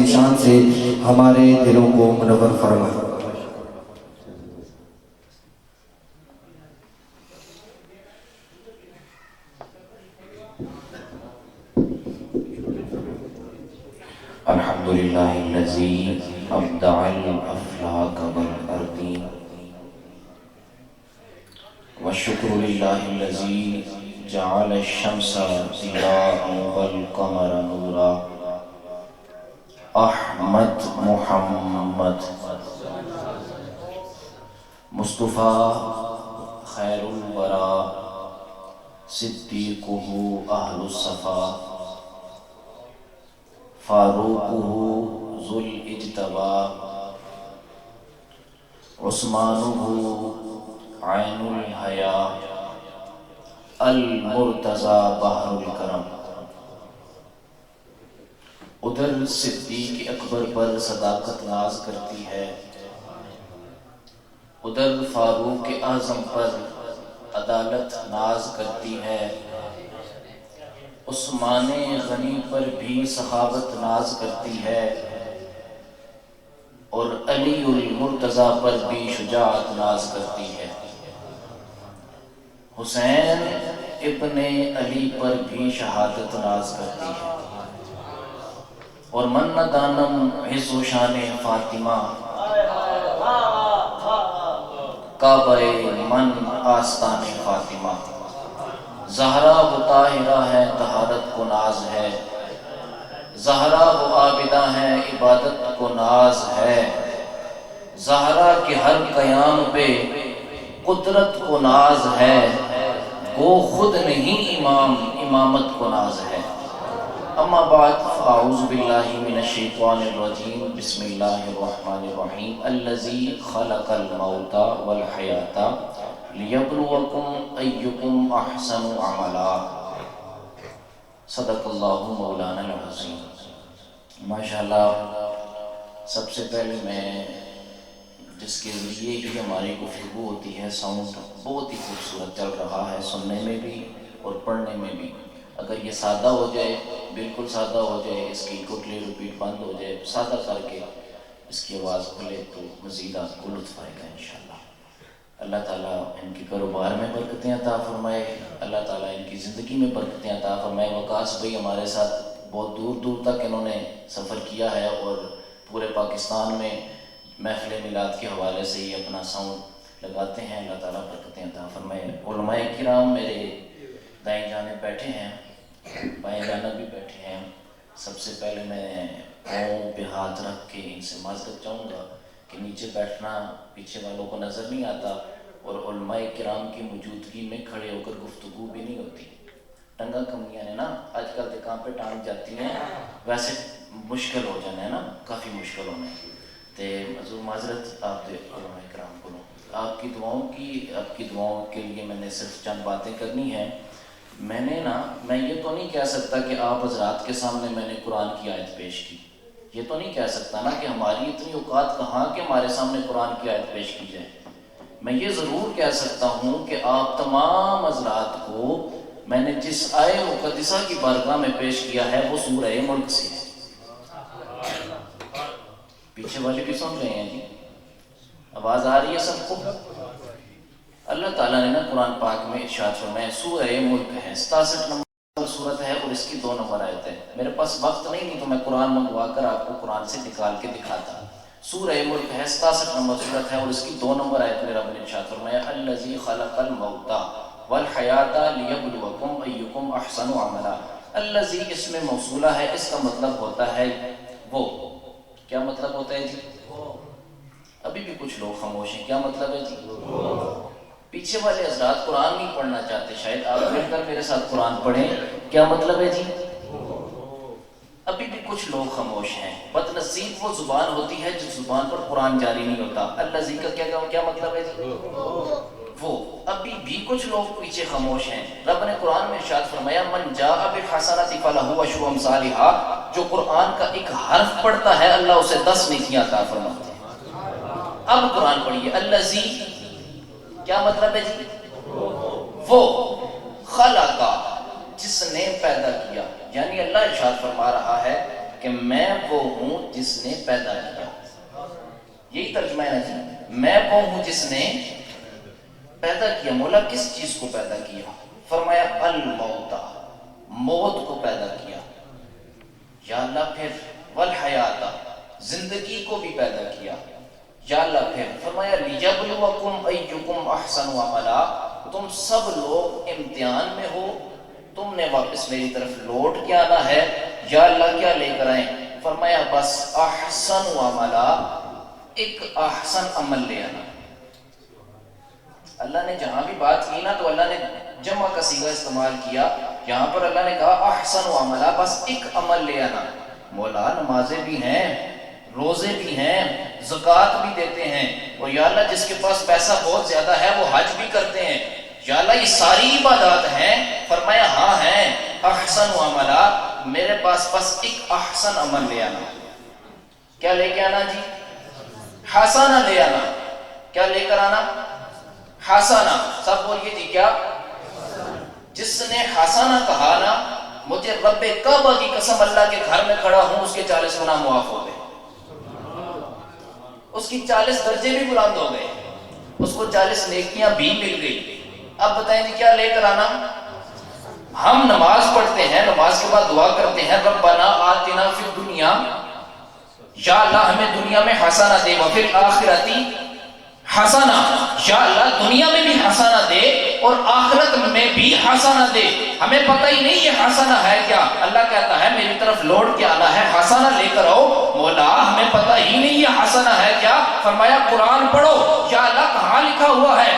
شان سے ہمارے دلوں کو منور فرمائے۔ الحمدللہ الذی ابدع الافلاک والارض والشکر للہ الذی جعل الشمس ضیاء والقمر نورا۔ احمد محمد مصطفیٰ خیر الورا صدیقہ اہل الصفا فاروقہ ذو الاجتبا عثمانہ عین الحیا المرتضی بحر الکرم۔ ادھر صدیق اکبر پر صداقت ناز کرتی ہے، ادھر فاروق اعظم پر عدالت ناز کرتی ہے، عثمان غنی پر بھی سخاوت ناز کرتی ہے، اور علی المرتضی پر بھی شجاعت ناز کرتی ہے۔ حسین ابن علی پر بھی شہادت ناز کرتی ہے، اور من نہ دانم عز و شان فاطمہ کعبہ من آستان فاطمہ۔ زہرا و طاہرہ ہے طہارت کو ناز ہے، زہرا و عابدہ ہے عبادت کو ناز ہے، زہرا کے ہر قیام پہ قدرت کو ناز ہے، گو خود نہیں امام امامت کو ناز ہے۔ اما بعد فاعوذ باللہ من الشیطان الرجیم بسم اللہ الرحمن الرحیم الذی خلق الموت والحیاۃ لیبلوکم ایکم احسن عملا۔ صدق اللہ مولانا العظیم۔ ماشاءاللہ سب سے پہلے میں جس کے ذریعے ہی ہماری گفتگو ہوتی ہے، ساؤنڈ بہت ہی خوبصورت چل رہا ہے، سننے میں بھی اور پڑھنے میں بھی۔ اگر یہ سادہ ہو جائے، بالکل سادہ ہو جائے، اس کی کوٹلی ریپیٹ بند ہو جائے، سادہ کر کے اس کی آواز کھلے تو مزید آپ کو لطف آئے گا انشاءاللہ۔ اللہ تعالیٰ ان کے کاروبار میں برکتیں عطا فرمائے، اللہ تعالیٰ ان کی زندگی میں برکتیں عطا فرمائے۔ وقاص بھائی ہمارے ساتھ بہت دور دور تک انہوں نے سفر کیا ہے، اور پورے پاکستان میں محفل میلاد کے حوالے سے ہی اپنا ساؤنڈ لگاتے ہیں۔ اللہ تعالیٰ برکتیں عطا فرمائے۔ علماء کرام میرے دائیں جانب بیٹھے ہیں، بائیں جانب بھی بیٹھے ہیں۔ سب سے پہلے میں پاؤں پہ ہاتھ رکھ کے ان سے معذرت چاہوں گا کہ نیچے بیٹھنا پیچھے والوں کو نظر نہیں آتا، اور علماء کرام کی موجودگی میں کھڑے ہو کر گفتگو بھی نہیں ہوتی۔ ٹنگا کمیاں نے نا آج کل دکان پہ ٹانگ جاتی ہیں، ویسے مشکل ہو جانا ہے نا، کافی مشکل ہونا ہے۔ تو حضور معذرت آپ علماء کرام کو، آپ کی دعاؤں کے لیے میں نے صرف چند باتیں کرنی ہیں۔ میں یہ تو نہیں کہہ سکتا کہ آپ حضرات کے سامنے میں نے قرآن کی آیت پیش کی، یہ تو نہیں کہہ سکتا نا کہ ہماری اتنی اوقات کہاں کہ ہمارے سامنے قرآن کی آیت پیش کی جائے۔ میں یہ ضرور کہہ سکتا ہوں کہ آپ تمام حضرات کو میں نے جس آیت مقدسہ کی بارگاہ میں پیش کیا ہے وہ سورہ ملک سے ہے۔ پیچھے والے بھی سن رہے ہیں جی؟ آواز آ رہی ہے سب کو؟ اللہ تعالیٰ نے نا قرآن پاک میں ارشاد فرمایا، سورہ ملک ہے، 67 نمبر صورت ہے، اور اس کی 2 نمبر آیت ہے۔ میرے پاس وقت نہیں تو میں قرآن منگوا کر آپ کو قرآن سے نکال کے دکھاتا۔ سورہ ملک ہے، 67 نمبر صورت ہے، اور اس کی 2 نمبر آیت میں رب نے ارشاد فرمایا، الذی خلق الموت والحیاۃ لیبلوکم ایکم احسن عملا۔ الذی اس میں موصولہ ہے، اس کا مطلب ہوتا ہے وہ۔ کیا مطلب ہوتا ہے جی؟ ابھی بھی کچھ لوگ خاموش ہیں، کیا مطلب ہے جی؟ پیچھے والے حضرات قرآن نہیں پڑھنا چاہتے، شاید آپ مل کر میرے ساتھ قرآن پڑھیں۔ کیا مطلب ہے جی؟ ابھی بھی کچھ لوگ خاموش ہیں۔ بد نصیب وہ زبان ہوتی ہے جس زبان پر قرآن جاری نہیں ہوتا۔ الذی کا کیا مطلب ہے جی؟ وہ۔ ابھی بھی کچھ لوگ پیچھے خاموش ہیں۔ رب نے قرآن میں ارشاد فرمایا، من جاء بالحسنۃ فلہ عشر امثالھا، جو قرآن کا ایک حرف پڑھتا ہے اللہ اسے 10 نیکیاں عطا فرماتے ہیں۔ اب قرآن پڑھیے، الذی کیا مطلب ہے جی؟ وہ، خلق جس نے پیدا کیا، یعنی اللہ ارشاد فرما رہا ہے کہ میں وہ ہوں جس نے پیدا کیا. یہی ترجمہ ہے نا جی, میں وہ ہوں جس نے پیدا کیا. مولا کس چیز کو پیدا کیا؟ فرمایا الموت, موت کو پیدا کیا. یا اللہ پھر والحیات, زندگی کو بھی پیدا کیا. یا اللہ پھر فرمایا لیبلوکم ایکم احسن عملا, تم سب لوگ امتحان میں ہو, تم نے واپس میری طرف لوٹ کے آنا ہے. یا اللہ کیا لے کر آئیں؟ فرمایا بس احسن عملا, ایک احسن عمل لے آنا. اللہ نے جہاں بھی بات کی نا تو اللہ نے جمع کا صیغہ استعمال کیا. یہاں پر اللہ نے کہا احسن عملا, بس ایک عمل لے آنا. مولا نمازیں بھی ہیں, روزے بھی ہیں, زکوٰۃ بھی دیتے ہیں, اور یا اللہ جس کے پاس پیسہ بہت زیادہ ہے وہ حج بھی کرتے ہیں. یا اللہ یہ ساری عبادات ہیں. فرمایا ہاں ہیں. احسن عملا, میرے پاس بس ایک احسن عمل لے آنا. کیا لے کے آنا جی؟ حسنہ لے آنا. کیا لے کر آنا؟ حسنہ. سب بولیے جی کیا؟ جس نے حسنہ کہا نا, مجھے رب کعبہ کی قسم اللہ کے گھر میں کھڑا ہوں, اس کے 40 گناہ معاف ہو گئے, اس کی 40 درجے بھی بلند ہو گئے, اس کو 40 نیکیاں بھی مل گئی. اب بتائیں جی کیا لے کر آنا؟ ہم نماز پڑھتے ہیں, نماز کے بعد دعا کرتے ہیں ربنا آتنا فی الدنیا, یا اللہ ہمیں دنیا میں حسنہ دے, وفی الآخرۃ حسنہ, یا اللہ دنیا میں بھی حسنہ دے اور آخرت میں بھی حسنہ دے. ہمیں پتہ ہی نہیں یہ حسنہ ہے کیا. اللہ کہتا ہے میری طرف لوٹ کے آنا ہے, حسنہ لے کر آؤ. مولا ہمیں پتہ ہی نہیں یہ حسنہ ہے کیا. فرمایا قرآن پڑھو. یا اللہ کہاں لکھا ہوا ہے؟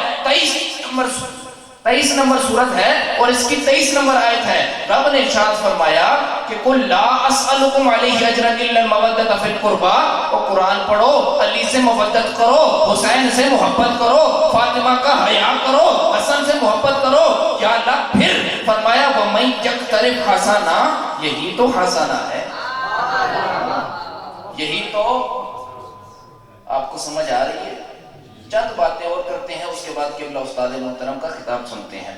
23 نمبر سورت ہے اور اس کی 23 نمبر آیت ہے. رب نے ارشاد فرمایا کہ قل لا اسألکم علیہ اجرا الا المودۃ فی القربى, اور قرآن پڑھو, علی سے محبت کرو, حسین سے محبت کرو, فاطمہ کا حیا کرو, حسن سے محبت کرو. یا اللہ پھر فرمایا ومن یقترف حسنہ, یہی تو حسنہ ہے. یہی تو آپ کو سمجھ آ رہی ہے. چند باتیں اور کرتے ہیں, اس کے بعد قبلہ استاد محترم کا خطاب سنتے ہیں.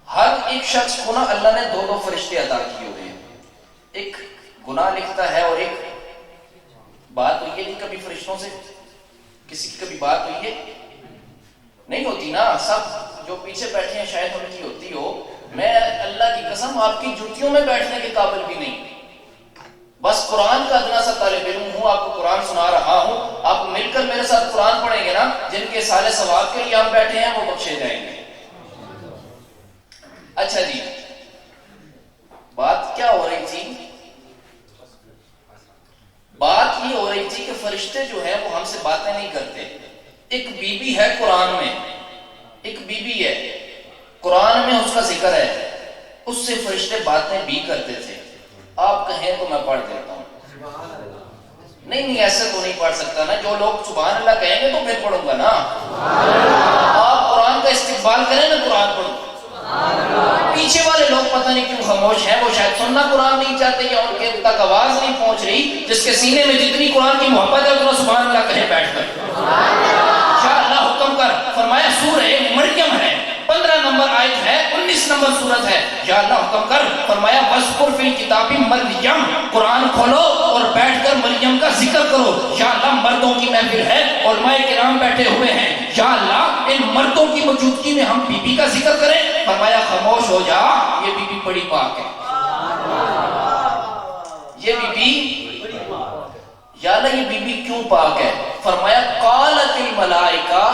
ہر ایک شخص کو نا اللہ نے 2 فرشتے عطا کیے ہوئے ہیں. ایک گناہ لکھتا ہے اور ایک بات ہوئی ہے. کہ کبھی فرشتوں سے کسی کی کبھی بات ہوئی ہے؟ نہیں ہوتی نا. سب جو پیچھے بیٹھے ہیں شاید ان کی ہوتی ہو. میں اللہ کی قسم آپ کی جوتیوں میں بیٹھنے کے قابل بھی نہیں, بس قرآن کا ادنا سا طالب علم ہوں, آپ کو قرآن سنا رہا ہوں. آپ مل کر میرے ساتھ قرآن پڑھیں گے نا, جن کے سارے ثواب کے لیے ہم بیٹھے ہیں وہ بخشے جائیں گے. اچھا جی, بات کیا ہو رہی تھی؟ بات یہ ہو رہی تھی کہ فرشتے جو ہیں وہ ہم سے باتیں نہیں کرتے. ایک بی بی ہے قرآن میں, ایک بی بی ہے قرآن میں, اس کا ذکر ہے, اس سے فرشتے باتیں بھی کرتے تھے. آپ کہیں تو میں پڑھ دیتا ہوں. نہیں ایسے تو نہیں پڑھ سکتا نا. جو لوگ سبحان اللہ کہیں گے تو پھر پڑھوں گا نا. آپ قرآن کا استقبال کریں نا, قرآن پڑھو. پیچھے والے لوگ پتہ نہیں کیوں خاموش ہیں, وہ شاید سننا قرآن نہیں چاہتے یا ان کے تک آواز نہیں پہنچ رہی. جس کے سینے میں جتنی قرآن کی محبت ہے اتنا سبحان اللہ کہیں بیٹھ کر. کیا اللہ حکم کر فرمایا سورہ مریم ہے, 15 نمبر آیت ہے, 19 نمبر سورت ہے. یا اللہ حکم کر فرمایا وَاذْكُرْ فِي الْكِتَابِ مریم, قرآن کھولو اور بیٹھ کر مریم کا ذکر کرو. یا اللہ مردوں کی محفل ہے, علماء کرام بیٹھے ہوئے ہیں. یا اللہ ان مردوں کی موجودگی میں ہم بی بی کا ذکر کریں. فرمایا خاموش ہو جا, یہ بی بی بڑی پاک ہے. یہ بی بی, یا اللہ یہ بی بی کیوں پاک ہے؟ فرمایا قالت الملائکہ,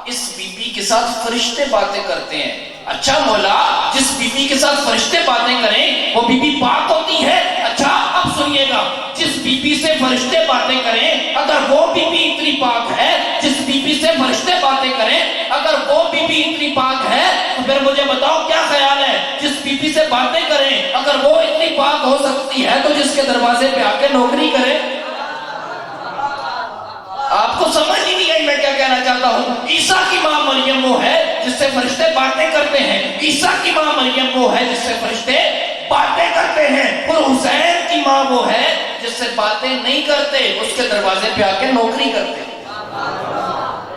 اس بی بی کے ساتھ فرشتے باتیں کرتے ہیں. اچھا مولا, جس بی بی کے ساتھ فرشتے باتیں کریں وہ بی بی پاک ہوتی ہے. اچھا اب سنیے گا, جس بی بی سے فرشتے باتیں کریں اگر وہ بی بی اتنی پاک ہے, جس بی بی سے فرشتے باتیں کریں اگر وہ بی بی اتنی پاک ہے, تو پھر مجھے بتاؤ کیا خیال ہے, جس بی بی سے باتیں کریں اگر وہ اتنی پاک ہو سکتی ہے تو جس کے دروازے پہ آ کے نوکری کرے. آپ کو سمجھ ہی نہیں آئی میں کیا کہنا چاہتا ہوں. عیسیٰ کی ماں مریم وہ ہے جس سے فرشتے باتیں کرتے ہیں. عیسیٰ کی ماں مریم وہ ہے جس سے فرشتے باتیں کرتے ہیں. اور حسین کی ماں وہ ہے جس سے باتیں نہیں کرتے, اس کے دروازے پہ آ کے نوکری کرتے.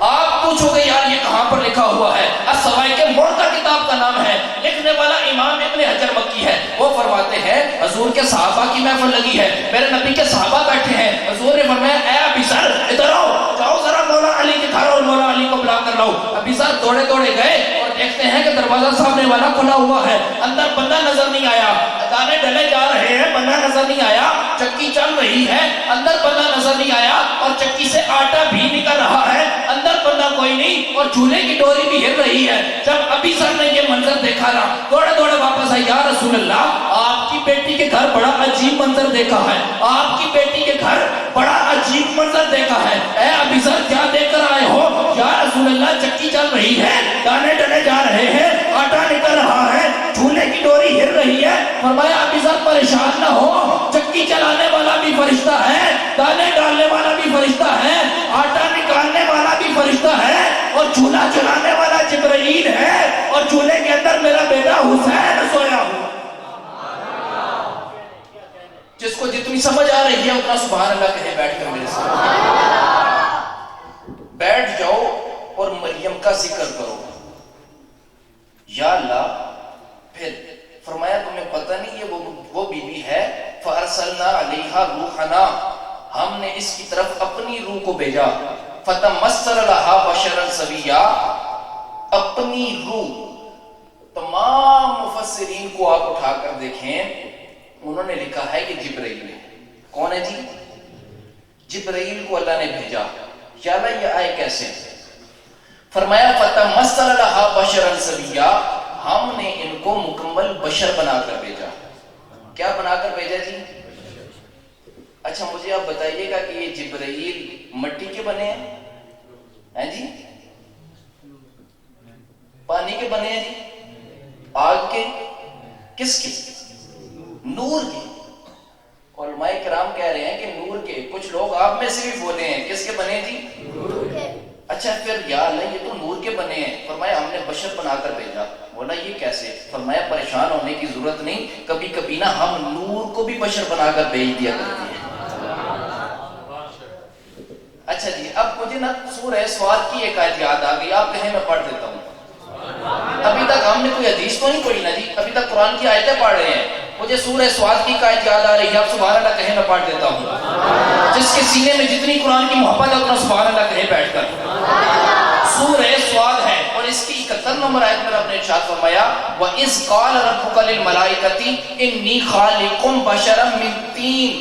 آپ پوچھو گے یار یہ کہاں پر لکھا ہوا ہے؟ السوائق مرتہ کتاب کا نام ہے، لکھنے والا امام ابن حجر مکی ہے۔ وہ فرماتے ہیں حضور کے صحابہ کی محفل لگی ہے، میرے نبی کے صحابہ بیٹھے ہیں، حضور نے فرمایا اے ابی ذر ادھر آؤ، جاؤ ذرا مولا علی کے گھر اور مولا علی کو بلا کر لاؤ۔ ابی ذر دوڑے دوڑے گئے اور دیکھتے ہیں کہ دروازہ سامنے والا کھلا ہوا ہے، اندر بندہ نظر نہیں آیا، دانے ڈلے جا رہے ہیں، بندہ نظر نہیں آیا، چکی چل رہی ہے، اندر بندہ نظر نہیں آیا، اور چکی سے آٹا بھی نکل رہا ہے، اندر بندہ کوئی نہیں، اور چولہے کی ڈوری بھی ہل رہی ہے۔ جب ابی ذر نے یہ منظر دیکھا نا، دوڑے دوڑے واپس آئے، یا رسول اللہ آپ کی بیٹی کے گھر بڑا عجیب منظر دیکھا ہے، آپ کی بیٹی کے گھر بڑا عجیب منظر دیکھا ہے۔ اے ابی ذر کیا دیکھ کر آئے ہو؟ یا رسول اللہ چکی چل رہی ہے، دانے ڈلے جا رہے ہیں، آٹا نکل رہا ہے، چولہے کی ڈوری ہل رہی ہے۔ فرمایا ابی ذر پریشان نہ ہو، چکی چلانے والا بھی فرشتہ ہے، دانے ڈالنے والا بھی فرشتہ ہے، آٹا نکالنے والا بھی فرشتہ ہے، اور چولہا چلانے والا جبرائیل ہے، اور چولہے کے اندر میرا بیٹا حسین سویا ہوا۔ جس کو جتنی سمجھ آ رہی ہے اتنا سبحان اللہ کہے بیٹھ کر میرے ساتھ۔ بیٹھ جاؤ اور مریم کا ذکر کرو، یا اللہ۔ پھر فرمایا تمہیں پتہ نہیں یہ وہ بی بی ہے، فَأَرْسَلْنَا عَلَيْهَا رُوحَنَا، ہم نے اس کی طرف اپنی روح کو بھیجا، فَتَمَثَّلَ لَهَا بَشَرًا سَوِيًّا، اپنی روح۔ تمام مفسرین کو آپ اٹھا کر دیکھیں، انہوں نے لکھا ہے کہ جبرائیل ہے۔ کون ہے جی؟ جبرائیل کو اللہ نے بھیجا۔ یا اللہ یہ آئے کیسے؟ فرمایا فَتَمَثَّلَ لَهَا بَشَرًا سَوِيًّا، ہم نے ان کو مکمل بشر بنا کر بھیجا۔ کیا بنا کر بھیجا جی؟ اچھا مجھے آپ بتائیے گا کہ یہ جبرائیل مٹی کے بنے ہیں جی؟ پانی کے بنے ہیں جی؟ آگ کے؟ کس کے؟ نور کے۔ علماء کرام کہہ رہے ہیں کہ نور کے۔ کچھ لوگ آپ میں سے بھی بولے ہیں کس کے بنے جی؟ نور کے۔ اچھا پھر یا اللہ یہ تو نور کے بنے ہیں، فرمایا ہم نے بشر بنا کر بھیجا۔ بولا یہ کیسے؟ فرمایا پریشان ہونے کی ضرورت نہیں، کبھی کبھی نا ہم نور کو بھی بشر بنا کر بھیج دیا کرتے ہیں۔ اچھا جی اب مجھے نا سورہ سواد کی ایک آیت یاد آ گئی، آپ کہیں میں پڑھ دیتا ہوں۔ ابھی تک ہم نے کوئی حدیث تو نہیں پڑھی نا جی، ابھی تک قرآن کی آیتیں پڑھ رہے ہیں۔ مجھے سورہ سواد کی آیت یاد آ رہی ہے، آپ سبحان اللہ کہیں میں پڑھ دیتا ہوں۔ جس کے سینے میں جتنی قرآن کی محبت ہے اتنا سبحان اللہ کہیں بیٹھ کر۔ سورہ سواد ہے اور اس کی 71 نمبر آیت میں رب نے ارشاد فرمایا وَإِذْ قَالَ رَبُّكَ لِلْمَلَائِكَةِ إِنِّي خَالِقٌ بَشَرًا مِّن طِينٍ،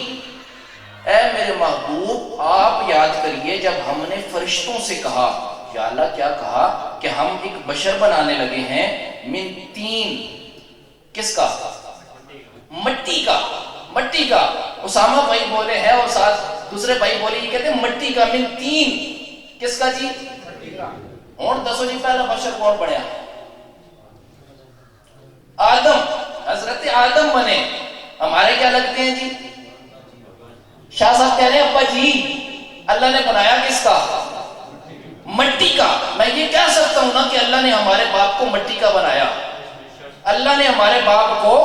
اے میرے محبوب آپ یاد کریے جب ہم نے فرشتوں سے کہا، یا اللہ کیا کہا؟ کہ ہم ایک بشر بنانے لگے ہیں، من طین، کس کا؟ مٹی کا۔ مٹی کا۔ اسامہ بھائی بولے ہیں اور ساتھ دوسرے بھائی بولے یہ کہتے ہیں مٹی کا، من طین، کس کا جی؟ اور دسو جی پہلا بشر کون بنیا؟ آدم، حضرت آدم بنے۔ ہمارے کیا لگتے ہیں جی؟ شاہ صاحب کہہ رہے ہیں ابا جی اللہ نے بنایا کس کا؟ مٹی کا۔ میں یہ کہہ سکتا ہوں نا کہ اللہ نے ہمارے باپ کو مٹی کا بنایا، اللہ نے ہمارے باپ کو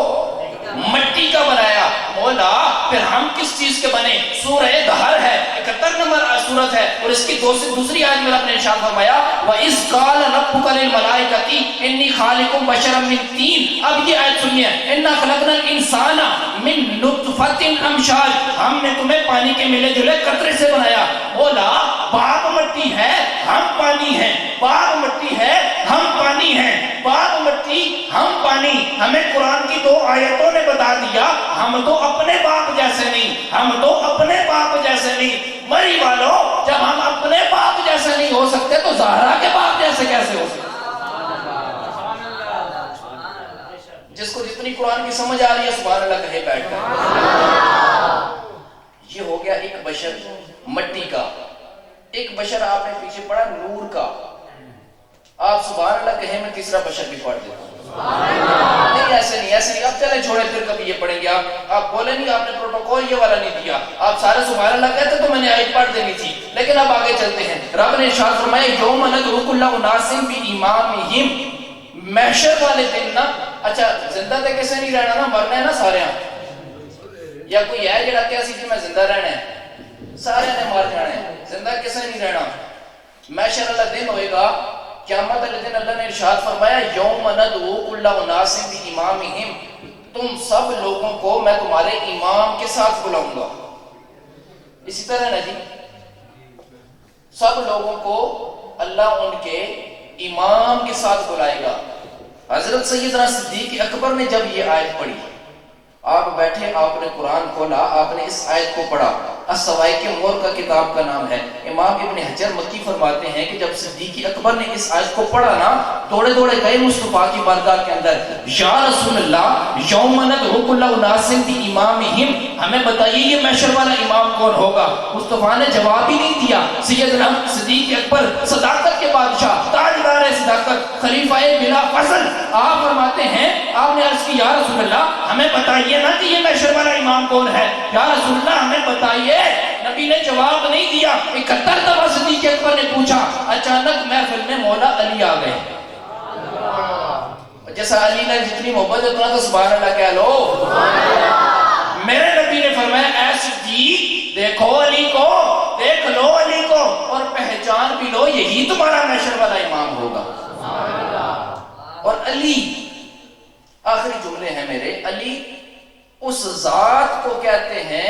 مٹی کا بنایا۔ مولا پھر ہم کس چیز کے بنے؟ سورہ دہر ہے، 71 نمبر سورت ہے، اور اس کی دوسری آیت میں رب نے ارشاد فرمایا وَإِذْ قَالَ رَبُّكَ لِلْمَلَائِكَةِ إِنِّي خَالِقٌ بَشَرًا مِّن طِينٍ۔ اب یہ آیت سنیے، إِنَّا خَلَقْنَا الْإِنسَانَ مِن نُطْفَةٍ أَمْشَاجٍ، ہم نے تمہیں پانی کے ملے جلے قطرے سے بنایا۔ مولا باغ مٹی ہے ہم پانی ہیں، باغ مٹی ہے ہم پانی ہیں، باغ مٹی ہم پانی۔ ہمیں قرآن کی 2 آیتوں نے بتا دیا ہم تو اپنے باپ جیسے نہیں، ہم تو اپنے باپ جیسے نہیں۔ مری والوں جب ہم اپنے باپ جیسے نہیں ہو سکتے تو زہرا کے باپ جیسے کیسے ہو سکتے؟ جس کو جتنی قرآن کی سمجھ آ رہی ہے سبحان اللہ کہے بیٹھ کر۔ یہ ہو گیا ایک بشر مٹی کا، ایک بشر آپ نے پیچھے پڑھا نور کا۔ آپ سبحان اللہ کہیں میں تیسرا بشر بھی پڑھ دیتا ہوں۔ نہیں ایسے نہیں، ایسے نہیں، اب چلے چھوڑے پھر کبھی یہ پڑھیں گے۔ آپ بولے نہیں آپ نے پروٹوکول یہ والا نہیں دیا، آپ سارے سبحان اللہ کہتے تو میں نے آیت پڑھ دینی تھی، لیکن اب آگے چلتے ہیں۔ رب نے ارشاد فرمایا یوم ندعو کل اناس بامامہم، محشر والے دن نا، اچھا زندہ تے کسے نہیں رہنا نا، مرنا ہے نا سارے ہیں، یا کوئی ہے جڑا کہ اسی جی میں زندہ رہنا ہے؟ سارے نے مار جانا ہے، زندہ کسے نہیں رہنا۔ محشر والا دن ہوئے گا، قیامت والے دن اللہ نے ارشاد فرمایا یوم ندعو کل اناس بامامہم، تم سب لوگوں کو میں تمہارے امام کے ساتھ بلاؤں گا. اسی طرح نا جی، سب لوگوں کو اللہ ان کے امام کے ساتھ بلائے گا. حضرت سیدنا صدیق اکبر نے جب یہ آیت پڑھی، آپ بیٹھے، آپ نے قرآن کھولا، آپ نے اس آیت کو پڑھا. السوائق مور کا کتاب کا نام ہے. امام ابن حجر مکی فرماتے ہیں کہ جب صدیق اکبر نے اس آیت کو پڑھا نا، دوڑے دوڑے گئے مصطفیٰ کی بارگاہ کے اندر، یا رسول اللہ یوم ندعو کل اناس بامامہم، ہمیں بتائیے یہ محشر والا امام کون ہوگا. مصطفیٰ نے جواب ہی نہیں دیا. سیدنا صدیق اکبر صداقت کے بادشاہ، تاجدار صداقت، خلیفہ بلا فصل، آپ فرماتے ہیں، آپ نے عرض کی یا رسول اللہ ہمیں بتائیے نا کہ یہ محشر والا امام کون ہے. یا رسول اللہ ہمیں بتائیے. نبی نے جواب نہیں دیا. 71 دفعہ صدیق اکبر نے پوچھا. اچانک محفل میں مولا علی آ گئے. جیسا علی نے جتنی محبت ہے اتنا تو سبحان اللہ کہہ لو. میرے نبی نے فرمایا اے صدیق دیکھو علی کو، دیکھ لو علی کو اور پہچان بھی لو، یہی تمہارا محشر والا امام ہوگا. اور علی، آخری جملے ہیں میرے، علی اس ذات کو کہتے ہیں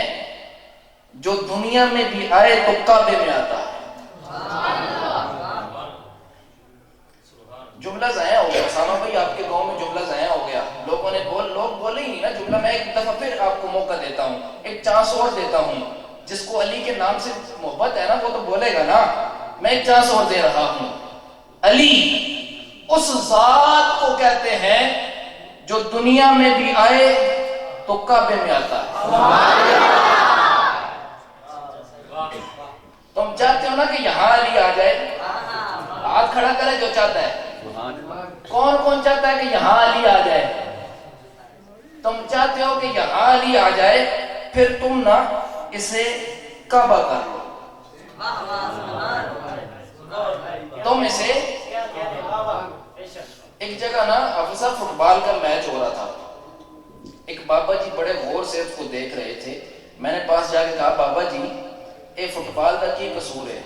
جو دنیا میں بھی آئے تو کعبے میں آتا ہے. جملہ ضائع ہو گیا اسامہ بھائی، آپ کے گاؤں میں جملہ ضائع ہو گیا. لوگ بولے ہی نہیں نا جملہ. میں ایک دفعہ پھر آپ کو موقع دیتا ہوں، ایک چانس اور دیتا ہوں. جس کو علی کے نام سے محبت ہے نا وہ تو بولے گا نا. میں ایک چانس اور دے رہا ہوں. علی اس ذات کو کہتے ہیں جو دنیا میں بھی آئے تو کعبے میں آتا ہے. تم چاہتے ہو نا کہ یہاں علی آ جائے؟ ہاتھ کھڑا کرے جو چاہتا ہے. کون کون چاہتا ہے کہ یہاں علی آ جائے؟ تم چاہتے ہو کہ یہاں علی آ جائے، پھر تم نا اسے کعبہ کر لو. تم اسے ایک جگہ نا حافظہ فٹ بال کا میچ ہو رہا تھا. ایک بابا جی بڑے غور سے اس کو دیکھ رہے تھے. میں نے پاس جا کے کہا بابا جی اے فٹ بال کا کی قصور ہے،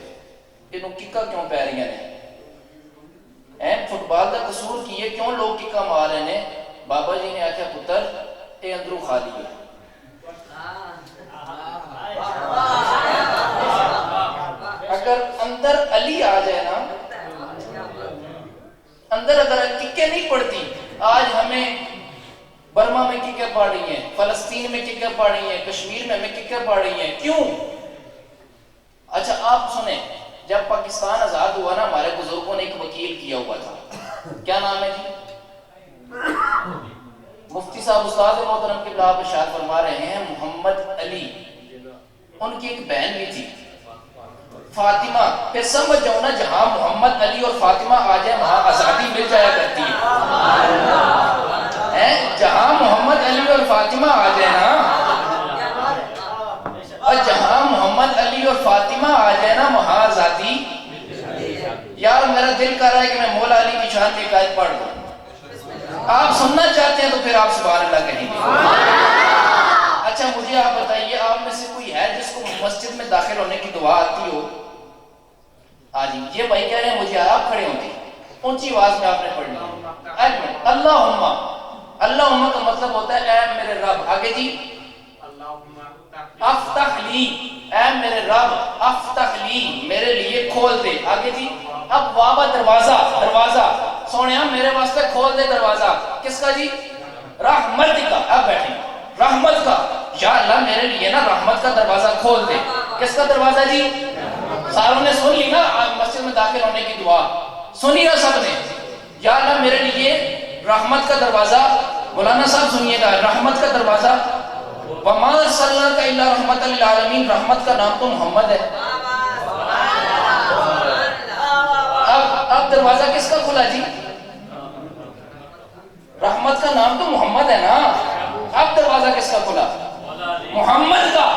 یہ ککا کیوں پہ رہی ہیں؟ فٹ بال کا قصور کی ہے، کیوں لوگ ککا مار رہے ہیں؟ بابا جی نے آخیا پتر اے اندرو خالی ہے. اگر اندر علی آ جائے نا، اندر اگر ککے نہیں پڑتی، آج ہمیں برما میں ککے پڑ رہی ہیں، فلسطین میں ککے پڑ رہی ہیں، کشمیر میں ہمیں ککے پڑ رہی ہیں، کیوں؟ اچھا آپ سنیں، جب پاکستان آزاد ہوا نا، ہمارے بزرگوں نے ایک وکیل کیا ہوا تھا. کیا نام ہے جی؟ مفتی صاحب استاد محترم کے بلا ارشاد فرما رہے ہیں محمد علی. ان کی ایک بہن بھی تھی فاطمہ. پھر سمجھ جاؤ نا، جہاں محمد علی اور فاطمہ آ جائے وہاں آزادی مل جایا کرتی ہے. جہاں محمد علی اور فاطمہ آ جائے نا، اور جہاں محمد علی اور فاطمہ آ جائے نا وہاں آزادی. یار میرا دل کر رہا ہے کہ میں مولا علی کی شان کی آیت پڑھ دوں. آپ سننا چاہتے ہیں تو پھر آپ سبحان اللہ کہیں گے. اچھا مجھے آپ بتائیے، آپ میں سے کوئی ہے جس کو مسجد میں داخل ہونے کی دعا آتی ہو؟ آج یہ بھائی کہہ رہے ہیں مجھے، آپ کھڑے ہوں گے اونچی آواز میں آپ نے پڑھنی ہے. اللہم، اللہم کا مطلب ہوتا ہے اے میرے رب. آگے جی افتح لی، اے میرے رب افتح لی، میرے لیے کھول دے. آگے جی اب وابا، دروازہ، دروازہ سونیا میرے واسطے کھول دے دروازہ. کس کا جی؟ رحمت کا. اب بیٹھیں، رحمت کا. یا اللہ میرے لیے نا رحمت کا دروازہ کھول دے. کس کا دروازہ جی؟ ساروں نے سن لی نا مسجد میں داخل ہونے کی دعا، سنی نا سب نے؟ یا اللہ میرے لیے رحمت کا دروازہ. مولانا صاحب سنیے گا، رحمت کا دروازہ. وَمَا أَرْسَلْنَاكَ إِلَّا رَحْمَةً لِلْعَالَمِينَ. رحمت کا نام تو محمد ہے. اب دروازہ کس کا کھلا جی؟ رحمت کا نام تو محمد ہے نا. اب دروازہ کس کا کھلا؟ محمد کا.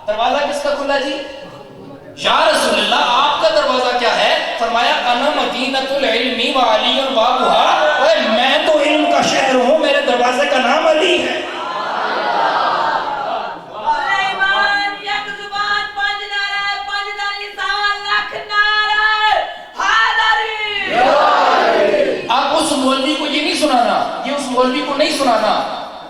دروازہ کس کا کھلا جی؟ یا رسول اللہ آپ کا دروازہ کیا ہے؟ فرمایا انا مدینۃ العلم وعلی بابها. میں تو علم کا شہر ہوں، میرے دروازے کا نام علی ہے. سنانا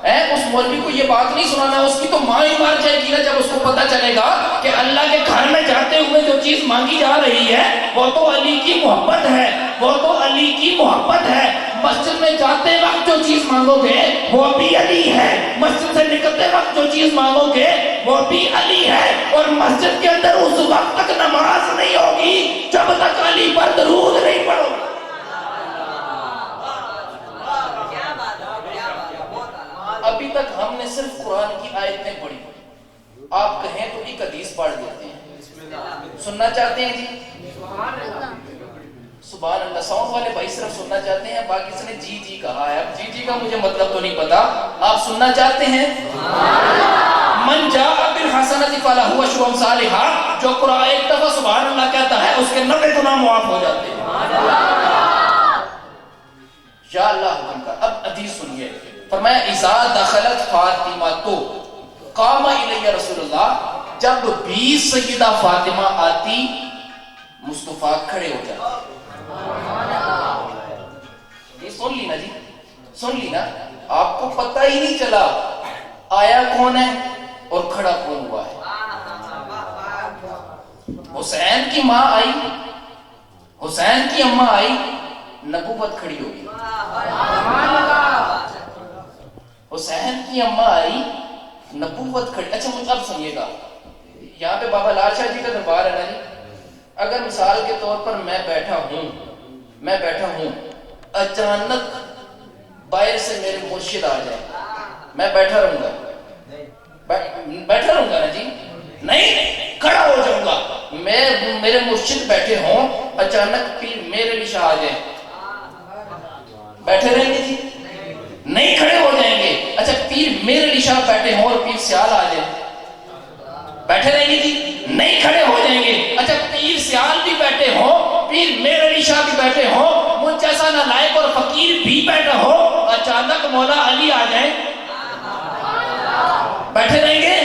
اس مولوی کو یہ بات نہیں سنانا، اس کی تو ماں ہی مار جائے گی نا جب اس کو پتہ چلے گا کہ اللہ کے گھر میں جاتے ہوئے جو چیز مانگی جا رہی ہے وہ تو علی کی محبت ہے، وہ تو علی کی محبت ہے۔ مسجد میں جاتے وقت جو چیز مانگو گے وہ بھی علی ہے، مسجد سے نکلتے وقت جو چیز مانگو گے وہ بھی علی ہے، اور مسجد کے اندر اس وقت تک نماز نہیں ہوگی جب تک علی پر درود نہیں پڑھو گے۔ ابھی تک ہم نے صرف قرآن کی آیتیں پڑھی، آپ کہیں تو ایک حدیث پڑھ دیتے ہیں۔ سننا چاہتے ہیں جی؟ سبحان اللہ۔ ساؤنڈ والے بھائی صرف سننا چاہتے ہیں، باقی اس نے جی جی کہا ہے۔ اب جی جی کا مجھے مطلب تو نہیں پتا، آپ سننا چاہتے ہیں؟ من جاء بالحسنۃ فلہ عشر امثالھا، جو قرآن ایک دفعہ سبحان اللہ کہتا ہے اس کے 90 گناہ معاف ہو جاتے ہیں۔ یا اللہ حکم کا۔ اب حدیث سنیے، فرمایا اذا دخلت فاطمہ تو قام الی رسول اللہ، جب بھی سیدہ فاطمہ آتی مصطفیٰ کھڑے ہو جاتے۔ یہ سن لی نا جی، سن لی نا؟ آپ کو پتہ ہی نہیں چلا آیا کون ہے اور کھڑا کون ہوا ہے۔ حسین کی ماں آئی، حسین کی اماں آئی، نبوت کھڑی ہوگی۔ حسین کی اماں آئی، نبوت کھڑی۔ اچھا مجھے اب سنیے گا، یہاں پہ بابا لال شاہ جی کا دربار ہے نا جی، اگر مثال کے طور پر میں بیٹھا ہوں اچانک باہر سے میرے مرشد آ جائے، میں بیٹھا رہوں گا نا جی؟ نہیں، کھڑا ہو جاؤں گا۔ میرے مرشد بیٹھے ہوں، اچانک پیر میرے علی شاہ آ جائیں، بیٹھے رہیں گے جی؟ نہیں، کھڑے ہو جائیں گے۔ اچھا پیر میرے علی شاہ بیٹھے ہوں اور پیر سیال آ جائیں، بیٹھے رہیں گے جی؟ نہیں، کھڑے ہو جائیں گے۔ اچھا پیر سیال بھی بیٹھے ہوں، پیر میرے علی شاہ بھی بیٹھے ہوں، مجھ جیسا نالائق اور فقیر بھی بیٹھا ہو، اچانک مولا علی آ جائیں، بیٹھے رہیں گے؟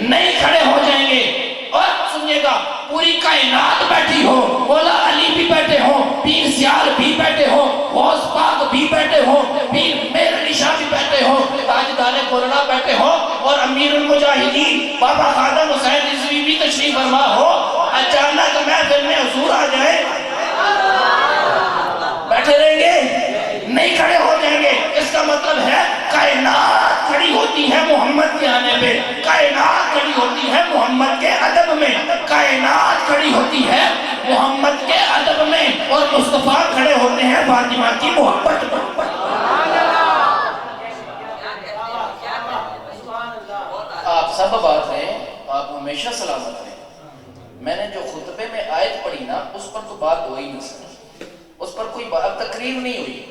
نہیں، کھڑے ہو جائیں گے۔ اور سنیے گا، پوری کائنات بیٹھی ہو، مولا علی بھی بیٹھے ہوں، پیر سیال بھی بیٹھے ہوں، غوث پاک بھی بیٹھے ہوں، پیر میرے علی شاہ بھی بیٹھے ہوں، تاجدار کورلا بیٹھے ہوں، اور امیر المجاہدین بابا خادم حسین رضوی بھی تشریف فرما ہو، اچانک محفل میں حضور آ جائے، بیٹھے رہیں گے؟ نہیں، کھڑے ہو جائیں گے۔ اس کا مطلب ہے کائنات کھڑی ہوتی ہے محمد کے آنے پہ، کائنات کھڑی ہوتی ہے محمد کے ادب میں، کائنات کھڑی ہوتی ہے محمد کے ادب میں، اور مصطفیٰ کھڑے ہوتے ہیں فاطمہ کی محبت میں۔ آپ سب بات رہیں، آپ ہمیشہ سلامت رہیں۔ میں نے جو خطبے میں آیت پڑھی نا، اس پر تو بات ہو ہی نہیں سکی، اس پر کوئی بات تقریر نہیں ہوئی۔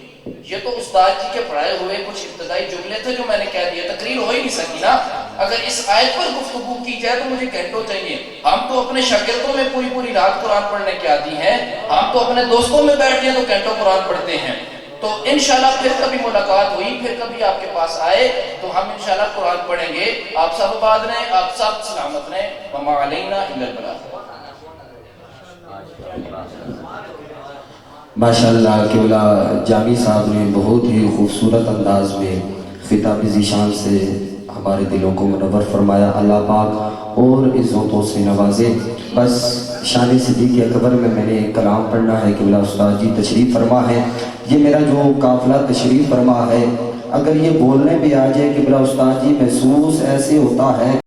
یہ تو استاد جی کے پڑھائے ہوئے کچھ ابتدائی جملے تھے جو میں نے کہہ دیا، تقریر ہو ہی نہیں سکی نا۔ اگر اس آیت پر گفتگو کی جائے تو مجھے گھنٹوں چاہیے۔ ہم تو اپنے شاگردوں میں پوری رات قرآن پڑھنے کے عادی ہیں، ہم تو اپنے دوستوں میں بیٹھ جائیں تو گھنٹوں قرآن پڑھتے ہیں۔ تو انشاءاللہ پھر کبھی ملاقات ہوئی، پھر کبھی آپ کے پاس آئے تو ہم انشاءاللہ قرآن پڑھیں گے۔ آپ سب آباد رہیں، آپ سب سلامت رہیں، وما علینا الا البلاغ۔ ماشاءاللہ قبلہ جامی صاحب نے بہت ہی خوبصورت انداز میں خطاب ذیشان سے ہمارے دلوں کو منور فرمایا۔ اللہ پاک اور عزتوں سے نوازے۔ بس شان صدیق اکبر میں نے کلام پڑھنا ہے، قبلہ استاد جی تشریف فرما ہے۔ یہ میرا جو قافلہ تشریف فرما ہے، اگر یہ بولنے بھی آ جائے قبلہ استاد جی، محسوس ایسے ہوتا ہے